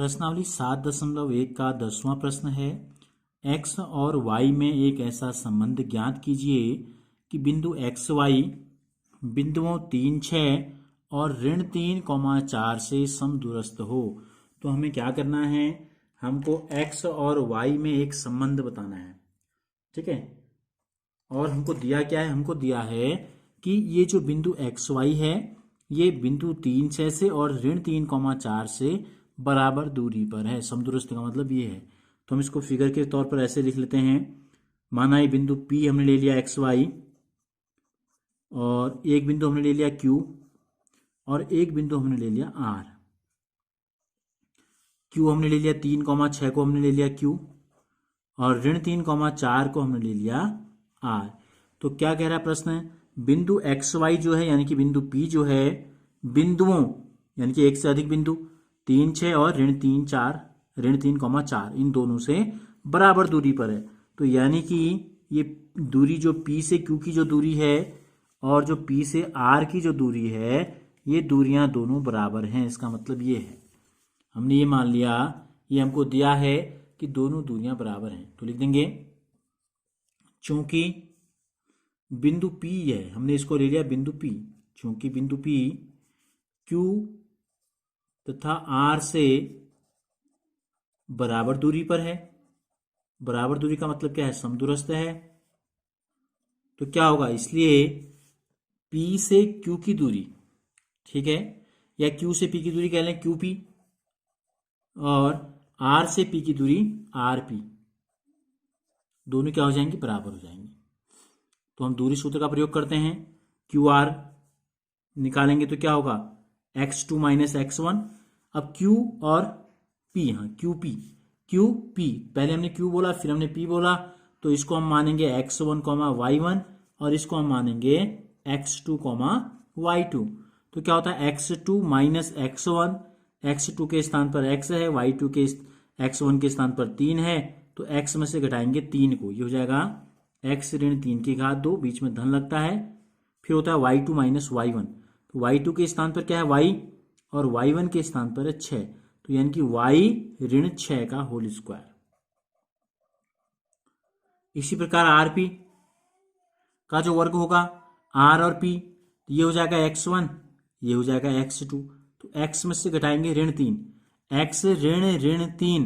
प्रश्नावली 7.1 का 10वां प्रश्न है। x और y में एक ऐसा संबंध ज्ञात कीजिए कि बिंदु एक्स वाई बिंदुओं 3, 6 और ऋण 3, 4 से समदूरस्थ हो। तो हमें क्या करना है, हमको x और y में एक संबंध बताना है। ठीक है, और हमको दिया क्या है, हमको दिया है कि ये जो बिंदु एक्स वाई है ये बिंदु 3, 6 से और ऋण 3, 4 से बराबर दूरी पर है। समदूरस्थ का मतलब ये है। तो हम इसको फिगर के तौर पर ऐसे लिख लेते हैं। माना ये बिंदु P हमने ले लिया एक्स वाई, और एक बिंदु हमने ले लिया Q, और एक बिंदु हमने ले लिया R। Q हमने ले लिया 3, 6 को हमने ले लिया Q, और ऋण 3, 4 को हमने ले लिया R। तो क्या कह रहा है प्रश्न, बिंदु एक्स वाई जो है यानी कि बिंदु P जो है बिंदुओं यानी कि एक से अधिक बिंदु 3, 6 और ऋण 3, 4 इन दोनों से बराबर दूरी पर है। तो यानी कि ये दूरी जो P से Q की जो दूरी है और जो P से R की जो दूरी है, ये दूरियां दोनों बराबर हैं। इसका मतलब ये है, हमने ये मान लिया, ये हमको दिया है कि दोनों दूरियां बराबर हैं। तो लिख देंगे चूंकि बिंदु P है, हमने इसको ले लिया बिंदु P, चूंकि बिंदु P Q तथा R से बराबर दूरी पर है। बराबर दूरी का मतलब क्या है, समदूरस्थ है। तो क्या होगा, इसलिए P से Q की दूरी, ठीक है, या Q से P की दूरी कह लें QP, और R से P की दूरी RP, दोनों क्या हो जाएंगी, बराबर हो जाएंगी। तो हम दूरी सूत्र का प्रयोग करते हैं। QR निकालेंगे तो क्या होगा, x2 माइनस x1। अब Q और P, हाँ QP, पहले हमने Q बोला फिर हमने P बोला, तो इसको हम मानेंगे x1, y1, और इसको हम मानेंगे x2, y2। तो क्या होता है, x2 माइनस x1, x2 के स्थान पर x है, y2 के x1 के स्थान पर 3 है, तो x में से घटाएंगे 3 को, ये हो जाएगा x ऋण 3 की घात 2, बीच में धन लगता है। फिर होता है y2 माइनस y1, तो y2 के स्थान पर क्या है y, और y1 के स्थान पर है 6, तो यानी कि y ऋण 6 का होल स्क्वायर। इसी प्रकार RP का जो वर्ग होगा, R और P, ये हो जाएगा x1, ये हो जाएगा x2, तो x में से घटाएंगे ऋण 3, x ऋण 3,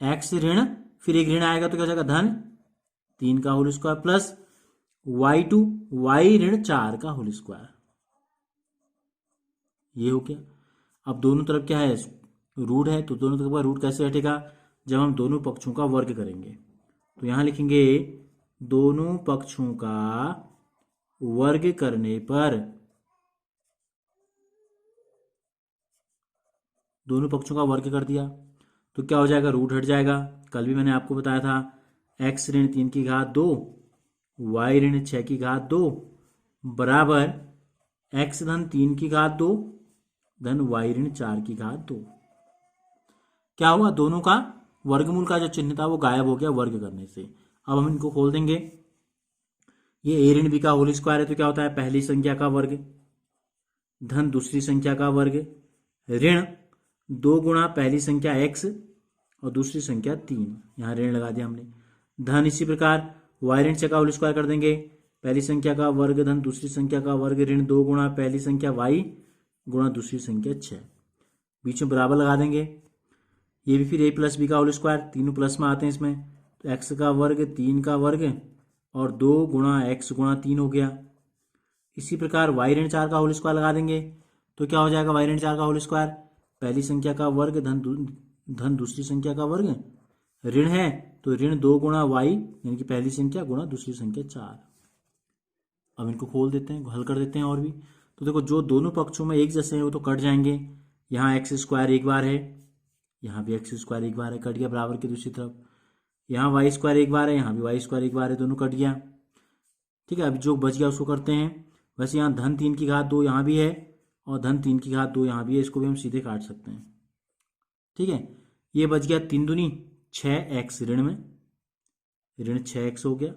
x ऋण, फिर एक ऋण आएगा तो क्या हो जाएगा धन 3 का whole square, plus y2 y ऋण 4 का होल स्क्वायर। ये हो गया। अब दोनों तरफ क्या है, रूट है, तो दोनों तरफ का रूट कैसे हटेगा, जब हम दोनों पक्षों का वर्ग करेंगे। तो यहां लिखेंगे दोनों पक्षों का वर्ग करने पर, दोनों पक्षों का वर्ग कर दिया तो क्या हो जाएगा, रूट हट जाएगा। कल भी मैंने आपको बताया था, x ऋण 3 की घात 2, y ऋण 6 की घात 2 बराबर x धन 3 की घात 2 धन y ऋण 4 की घात 2। क्या हुआ, दोनों का वर्गमूल का जो चिन्ह था वो गायब हो गया वर्ग करने से। अब हम इनको खोल देंगे। ये a ऋण b का होल स्क्वायर है, तो क्या होता है, पहली संख्या का वर्ग धन दूसरी संख्या का वर्ग, ऋण 2 गुणा पहली संख्या x और दूसरी संख्या 3, यहां ऋण लगा दिया हमने, धन इसी प्रकार y ऋण 6 का होल स्क्वायर कर देंगे, पहली संख्या का वर्ग धन दूसरी संख्या का वर्ग, ऋण 2 गुणा पहली संख्या y गुणा दूसरी संख्या 6, बीच में बराबर लगा देंगे। ये भी फिर a प्लस बी का होल स्क्वायर, तीनों प्लस में आते हैं इसमें, तो x का वर्ग 3 का वर्ग और 2 गुणा x गुणा 3 हो गया। इसी प्रकार y ऋण 4 का होल स्क्वायर लगा देंगे, तो क्या हो जाएगा, y ऋण 4 का होल स्क्वायर, पहली संख्या का वर्ग धन दूसरी संख्या का वर्ग, ऋण है तो ऋण 2 गुणा y यानी कि पहली संख्या गुणा दूसरी संख्या 4। अब इनको खोल देते हैं, हल कर देते हैं और भी। तो देखो जो दोनों पक्षों में एक जैसे हैं वो तो कट जाएंगे। यहाँ एक्स स्क्वायर एक बार है, यहाँ भी एक्स स्क्वायर एक बार है, कट गया बराबर की दूसरी तरफ। यहाँ वाई स्क्वायर एक बार है, यहाँ भी वाई स्क्वायर एक बार है, दोनों कट गया। ठीक है, अब जो बच गया उसको करते हैं। वैसे यहाँ धन 3 की घात 2 यहाँ भी है और धन 3 की घात 2 यहाँ भी है, इसको भी हम सीधे काट सकते हैं। ठीक है, ये बच गया 3 दूनी 6x ऋण में, ऋण 6x हो गया,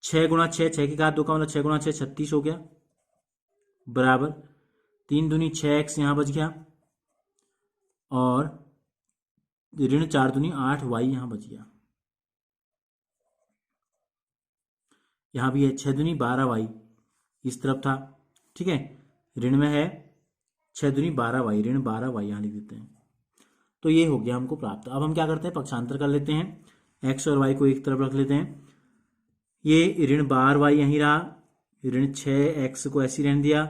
6 गुणा 6, 6 की घात 2 का मतलब 6 गुणा 6 36 हो गया, बराबर 3 दूनी 6x यहाँ बच गया, और ऋण 4 दूनी 8 वाई यहां बच गया। यहां भी है 6 दूनी 12 वाई इस तरफ था, ठीक है। ऋण में है 6 दूनी 12 वाई, ऋण 12 वाई यहां लिख देते हैं। तो ये हो गया हमको प्राप्त। अब हम क्या करते हैं, पक्षांतर कर लेते हैं। एक्स और वाई को एक तरफ रख लेते हैं। ये ऋण 12 वाई यहीं रहा, ऋण 6x को ऐसे ही रहने दिया।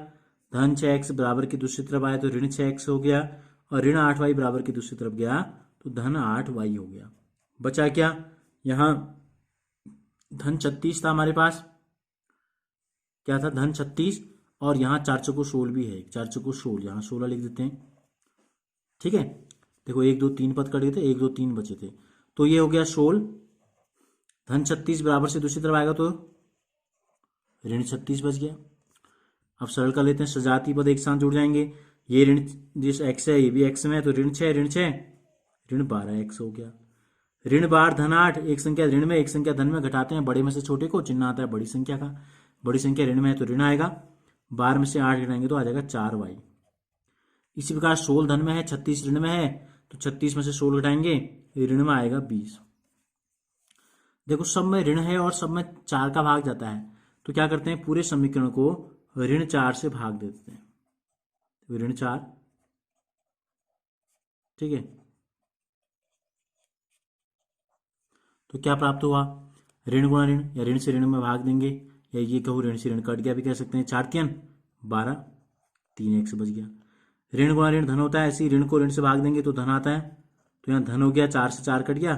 धन 6x बराबर की दूसरी तरफ आया तो ऋण 6x हो गया, और ऋण 8 वाई बराबर की दूसरी तरफ गया तो धन 8 वाई हो गया। बचा क्या, यहां धन 36 था हमारे पास, क्या था, धन 36, और यहां 4 चौको 16 भी है, 4 चौको 16, यहां 16 लिख देते हैं, ठीक है। देखो 1 2 3 पद कट गए थे, 1 2 3 बचे थे, तो ये हो गया 16। धन 36 बराबर से दूसरी तरफ आएगा तो ऋण 36 बच गया। अब सरल कर लेते हैं, सजातीय पद एक साथ जुड़ जाएंगे। ये ऋण जिस x है ये भी x में है, तो ऋण 6 ऋण 6 ऋण 12x हो गया। ऋण 12 धन 8, एक संख्या ऋण में एक संख्या धन में, घटाते हैं बड़े में से छोटे को, चिन्ह आता है बड़ी संख्या का। बड़ी संख्या ऋण में है तो ऋण आएगा, 12 में से 8 घटाएंगे तो आ जाएगा 4 वाई। इसी प्रकार 16 धन में है, 36 ऋण में है, तो 36 में से 16 घटाएंगे, ऋण में आएगा 20। देखो सब में ऋण है और सब में 4 का भाग जाता है, तो क्या करते हैं, पूरे समीकरण को ऋण 4 से भाग देते हैं, तो ऋण 4, ठीक है। तो क्या प्राप्त हुआ, ऋण गुणा ऋण, या ऋण से ऋण में भाग देंगे, या ये कहूँ ऋण से ऋण कट गया भी कह सकते हैं। 4 3 12, 3x बच गया। ऋण गुणा ऋण धन होता है, ऐसे ही ऋण को ऋण से भाग देंगे तो धन आता है, तो यहाँ धन हो गया, 4 से 4 कट गया,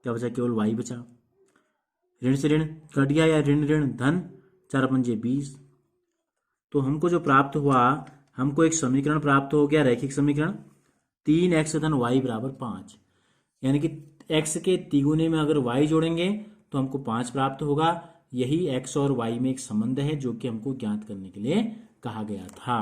क्या बचा, केवल y बचा। ऋण से ऋण कट गया, या ऋण ऋण धन, 4 पंजे 20। तो हमको जो प्राप्त हुआ, हमको एक समीकरण प्राप्त हो गया, रैखिक समीकरण 3x धन y बराबर 5, यानी कि x के तिगुने में अगर y जोड़ेंगे तो हमको 5 प्राप्त होगा। यही x और y में एक संबंध है जो कि हमको ज्ञात करने के लिए कहा गया था।